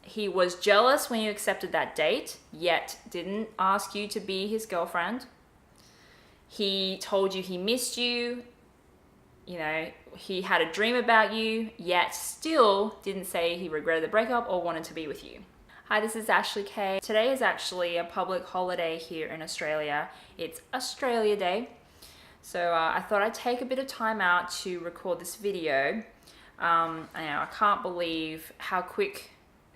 he was jealous when you accepted that date, yet didn't ask you to be his girlfriend. He told you he missed you. He had a dream about you, yet still didn't say he regretted the breakup or wanted to be with you. Hi, this is Ashley Kay. Today is actually a public holiday here in Australia. It's Australia Day. So I thought I'd take a bit of time out to record this video. I can't believe how quick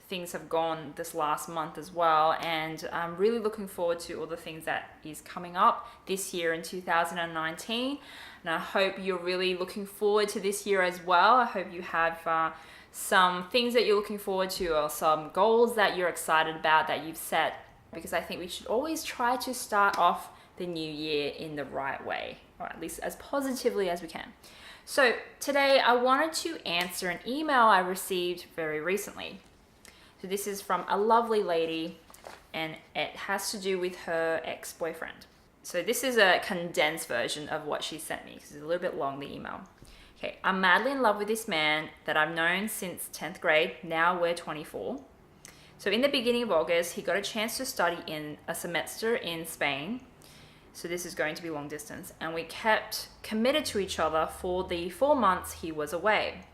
things have gone this last month as well, and I'm really looking forward to all the things that is coming up this year in 2019, and I hope you're really looking forward to this year as well. I hope you have some things that you're looking forward to, or some goals that you're excited about that you've set, because I think we should always try to start off the new year in the right way, or at least as positively as we can. So today I wanted to answer an email I received very recently. So this is from a lovely lady, and it has to do with her ex-boyfriend. So this is a condensed version of what she sent me, because it's a little bit long, the email. Okay, I'm madly in love with this man that I've known since 10th grade. Now we're 24. So in the beginning of August, he got a chance to study in a semester in Spain. So this is going to be long distance. And we kept committed to each other for the 4 months he was away.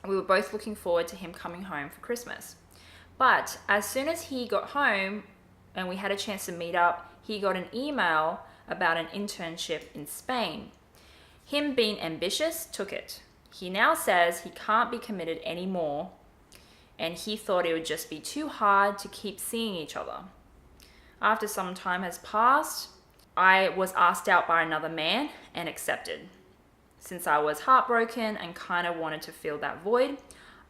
We were both looking forward to him coming home for Christmas. But as soon as he got home and we had a chance to meet up, he got an email about an internship in Spain. Him being ambitious took it. He now says he can't be committed anymore, and he thought it would just be too hard to keep seeing each other. After some time has passed, I was asked out by another man and accepted. Since I was heartbroken and kind of wanted to fill that void,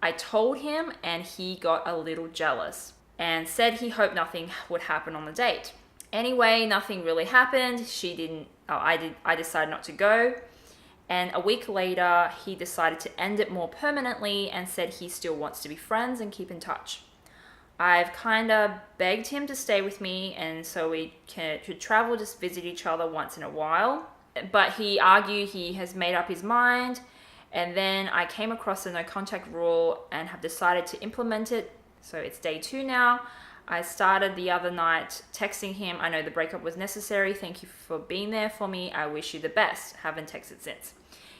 I told him, and he got a little jealous and said he hoped nothing would happen on the date. Anyway, nothing really happened. I decided not to go. And a week later, he decided to end it more permanently and said he still wants to be friends and keep in touch. I've kind of begged him to stay with me, and so we could travel, just visit each other once in a while. But he argued he has made up his mind. And then I came across the no contact rule and have decided to implement it. So it's day 2 now. I started the other night texting him, I know the breakup was necessary. Thank you for being there for me. I wish you the best. Haven't texted since.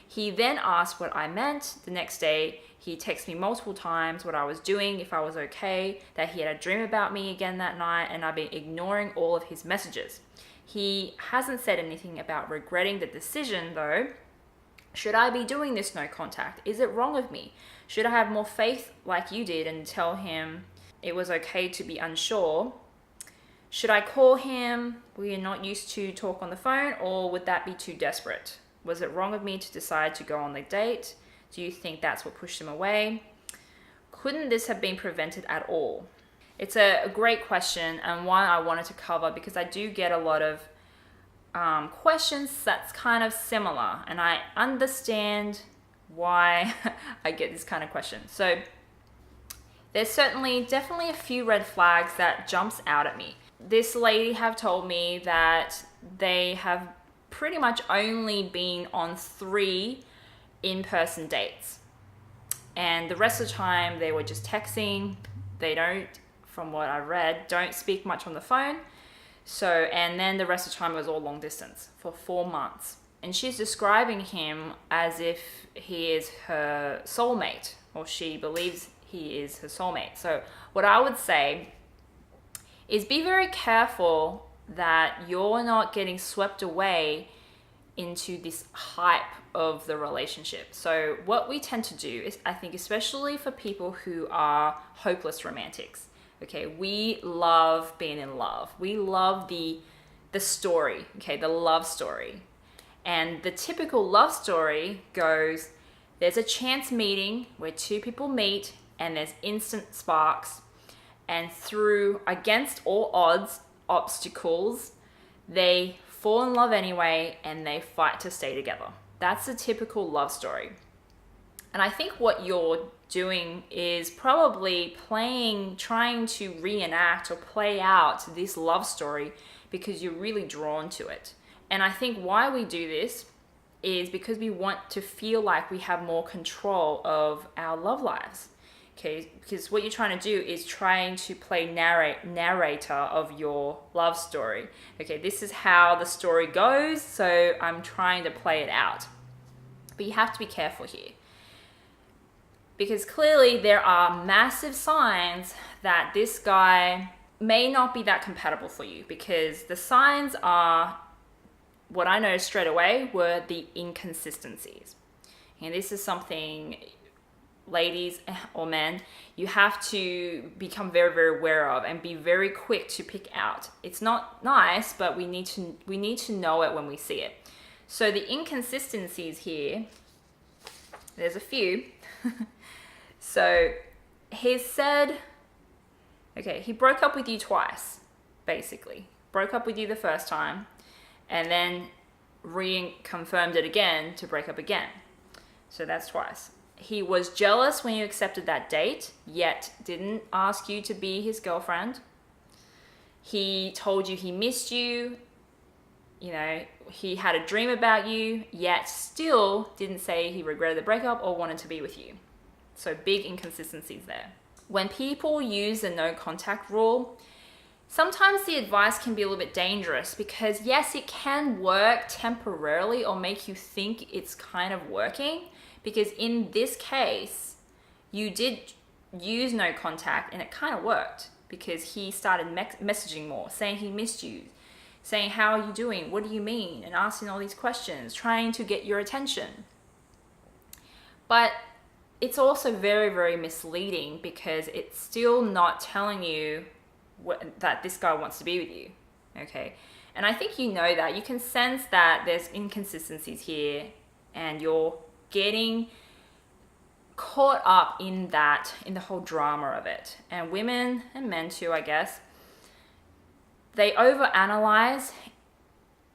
He then asked what I meant. The next day, he texted me multiple times what I was doing, if I was okay, that he had a dream about me again that night, and I've been ignoring all of his messages. He hasn't said anything about regretting the decision though. Should I be doing this no contact? Is it wrong of me? Should I have more faith like you did and tell him it was okay to be unsure? Should I call him? We are not used to talk on the phone, or would that be too desperate? Was it wrong of me to decide to go on the date? Do you think that's what pushed him away? Couldn't this have been prevented at all? It's a great question, and one I wanted to cover because I do get a lot of questions that's kind of similar, and I understand why I get this kind of question. So there's definitely a few red flags that jumps out at me. This lady have told me that they have pretty much only been on 3 in-person dates, and the rest of the time they were just texting. They don't, from what I read, don't speak much on the phone. So, and then the rest of the time it was all long distance for 4 months. And she's describing him as if he is her soulmate, or she believes he is her soulmate. So what I would say is be very careful that you're not getting swept away into this hype of the relationship. So what we tend to do is, I think, especially for people who are hopeless romantics, okay, we love being in love. We love the story, okay, the love story. And the typical love story goes, there's a chance meeting where 2 people meet and there's instant sparks, and through, against all odds, obstacles, they fall in love anyway and they fight to stay together. That's a typical love story. And I think what you're doing is probably trying to reenact or play out this love story because you're really drawn to it. And I think why we do this is because we want to feel like we have more control of our love lives. Okay, because what you're trying to do is trying to play narrator of your love story. Okay, this is how the story goes, so I'm trying to play it out. But you have to be careful here, because clearly there are massive signs that this guy may not be that compatible for you, because the signs are, what I noticed straight away were the inconsistencies. And this is something, ladies or men, you have to become very, very aware of and be very quick to pick out. It's not nice, but we need to know it when we see it. So the inconsistencies here, there's a few. So he said, okay, he broke up with you twice, basically. Broke up with you the first time and then reconfirmed it again to break up again. So that's twice. He was jealous when you accepted that date, yet didn't ask you to be his girlfriend. He told you he missed you. You know, he had a dream about you, yet still didn't say he regretted the breakup or wanted to be with you. So big inconsistencies there. When people use the no contact rule, sometimes the advice can be a little bit dangerous, because yes, it can work temporarily or make you think it's kind of working. Because in this case, you did use no contact and it kind of worked, because he started messaging more, saying he missed you, saying, how are you doing? What do you mean? And asking all these questions, trying to get your attention. But it's also very, very misleading, because it's still not telling you that this guy wants to be with you. Okay. And I think you know that. You can sense that there's inconsistencies here and you're getting caught up in that, in the whole drama of it. And women and men too, I guess, they overanalyze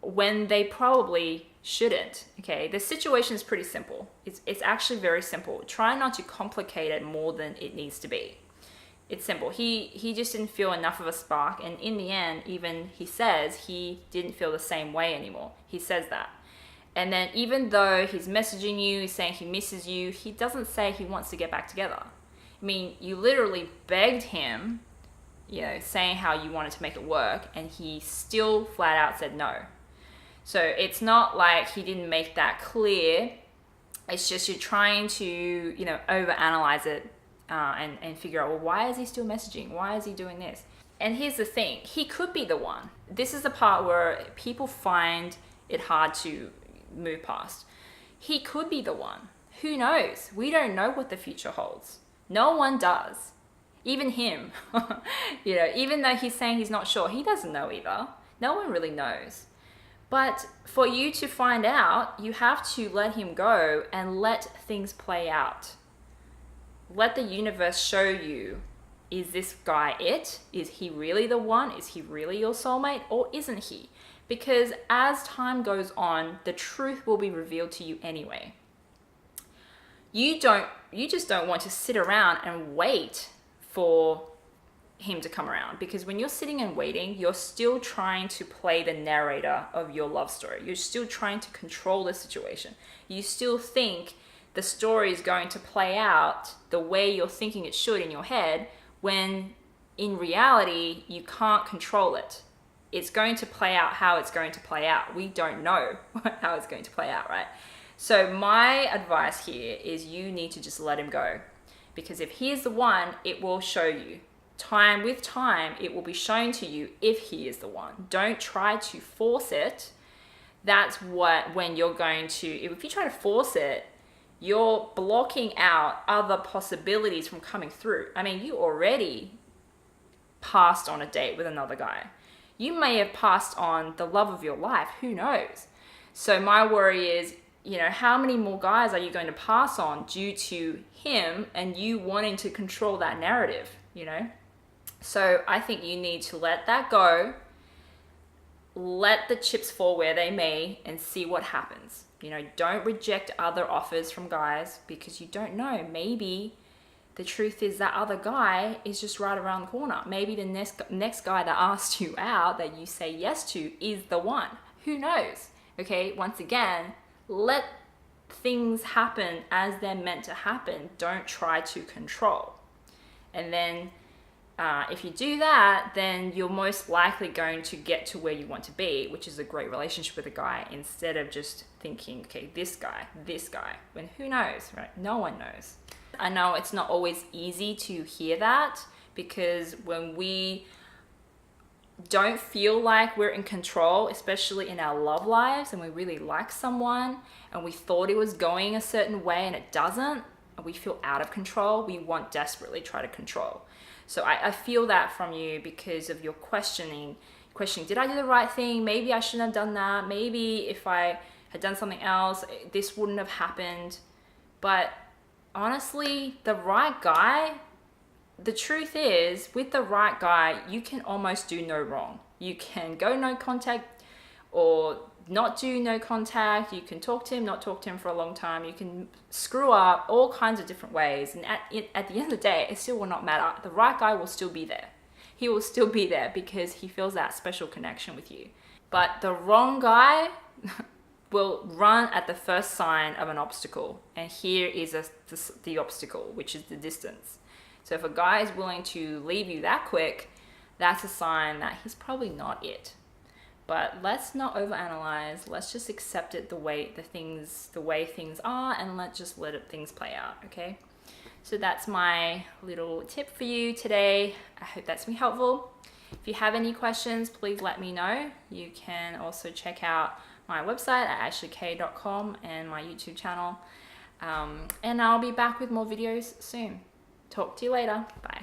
when they probably shouldn't. Okay, the situation is pretty simple. It's actually very simple. Try not to complicate it more than it needs to be. It's simple. He just didn't feel enough of a spark, and in the end, even he says he didn't feel the same way anymore. He says that. And then even though he's messaging you, he's saying he misses you, he doesn't say he wants to get back together. I mean, you literally begged him, you know, saying how you wanted to make it work, and he still flat out said no. So it's not like he didn't make that clear. It's just you're trying to, you know, overanalyze it and figure out, well, why is he still messaging? Why is he doing this? And here's the thing, he could be the one. This is the part where people find it hard to move past. He could be the one. Who knows? We don't know what the future holds. No one does. Even him. You know, even though he's saying he's not sure, he doesn't know either. No one really knows. But for you to find out, you have to let him go and let things play out. Let the universe show you, is this guy it? Is he really the one? Is he really your soulmate, or isn't he? Because as time goes on, the truth will be revealed to you anyway. You just don't want to sit around and wait for him to come around, because when you're sitting and waiting, you're still trying to play the narrator of your love story. You're still trying to control the situation. You still think the story is going to play out the way you're thinking it should in your head, when in reality, you can't control it. It's going to play out how it's going to play out. We don't know how it's going to play out, right? So my advice here is you need to just let him go, because if he is the one, it will show you. Time with time, it will be shown to you if he is the one. Don't try to force it. That's when you're going to, if you try to force it, you're blocking out other possibilities from coming through. I mean, you already passed on a date with another guy. You may have passed on the love of your life. Who knows? So my worry is, you know, how many more guys are you going to pass on due to him and you wanting to control that narrative, you know? So I think you need to let that go, let the chips fall where they may, and see what happens. You know, don't reject other offers from guys, because you don't know. Maybe the truth is that other guy is just right around the corner. Maybe the next guy that asked you out, that you say yes to, is the one. Who knows? Okay, once again, let things happen as they're meant to happen. Don't try to control. And then if you do that, then you're most likely going to get to where you want to be, which is a great relationship with a guy, instead of just thinking, okay, this guy, when who knows, right? No one knows. I know it's not always easy to hear that, because when we don't feel like we're in control, especially in our love lives, and we really like someone and we thought it was going a certain way and it doesn't, and we feel out of control, we want desperately try to control. So I feel that from you because of your questioning, did I do the right thing? Maybe I shouldn't have done that. Maybe if I had done something else, this wouldn't have happened. But honestly, the right guy, the truth is, with the right guy, you can almost do no wrong. You can go no contact or not do no contact. You can talk to him, not talk to him for a long time. You can screw up all kinds of different ways. And at the end of the day, it still will not matter. The right guy will still be there. He will still be there because he feels that special connection with you. But the wrong guy will run at the first sign of an obstacle. And here is the obstacle, which is the distance. So if a guy is willing to leave you that quick, that's a sign that he's probably not it. But let's not overanalyze. Let's just accept it the way things are, and let's just let things play out, okay? So that's my little tip for you today. I hope that's been helpful. If you have any questions, please let me know. You can also check out my website at ashleykay.com and my YouTube channel. And I'll be back with more videos soon. Talk to you later. Bye.